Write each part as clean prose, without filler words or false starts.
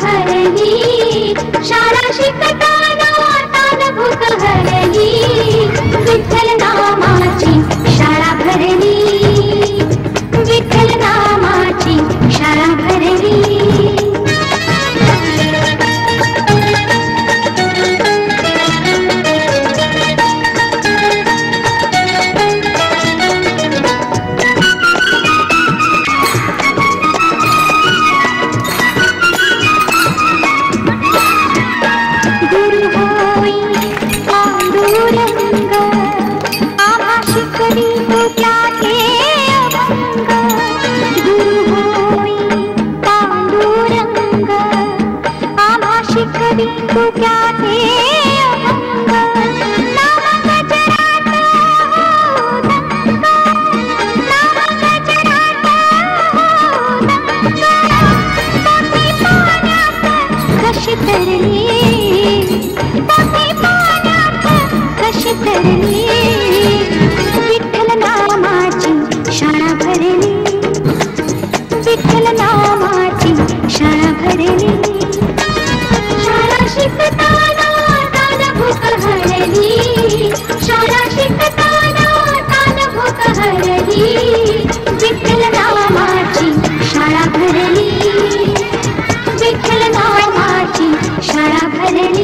हरली, शाळा शिकताना तान भूक हरली, विठ्ठल नामाची शाळा भरली, विठ्ठल नामाची शाळा भरली. तू क्या थे कशी तरली, कशी तरली, विठ्ठल नामाची शाळा भरली, विठ्ठल नामाची शाळा भरली. शिकताना तान भूक हरली, शाळा शिकताना तान भूक हरली, विठ्ठल नामाची शाळा भरली, विठ्ठल नामाची शाळा भरली.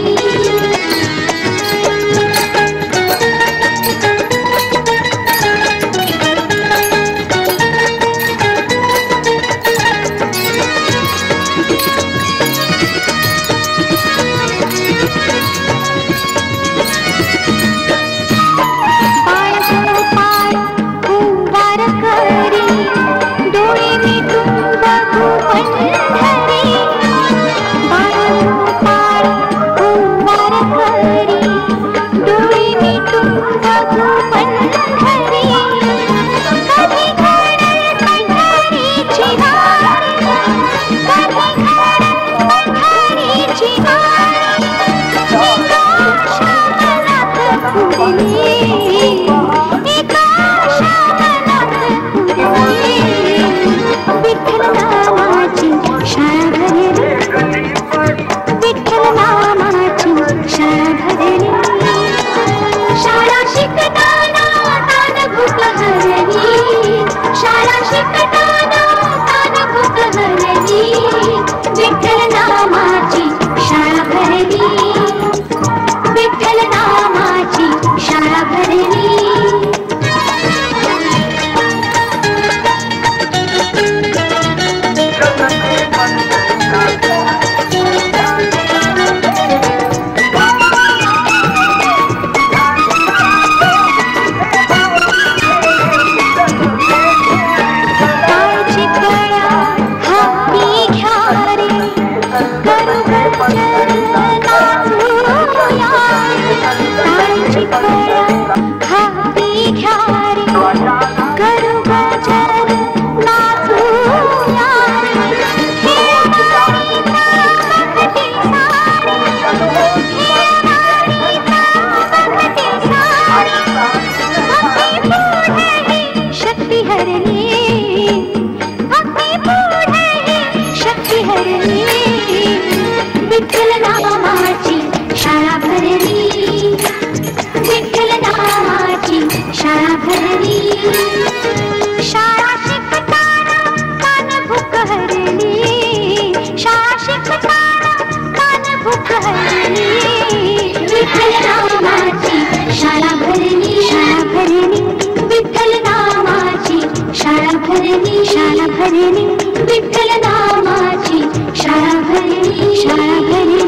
विठ्ठल नामाची शाळा भरली, शाळा भरली,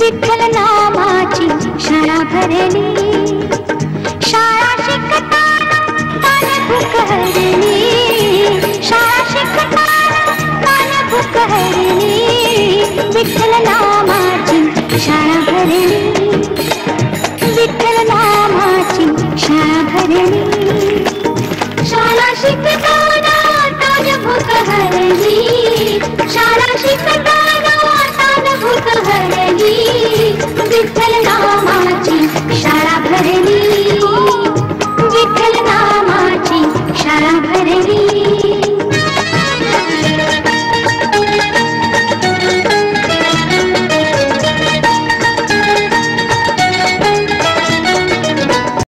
विठ्ठल नामाची शाळा भरली. शाळा शिकताना तान भूक हरली, शाळा शिकताना तान भूक हरली, विठ्ठल नामाची शाळा भरली, विठ्ठल नामाची शाळा भरली. शाळा शिकताना तान भूक हरली, शाळा शिकताना तान भूक हरली, विठ्ठल नामाची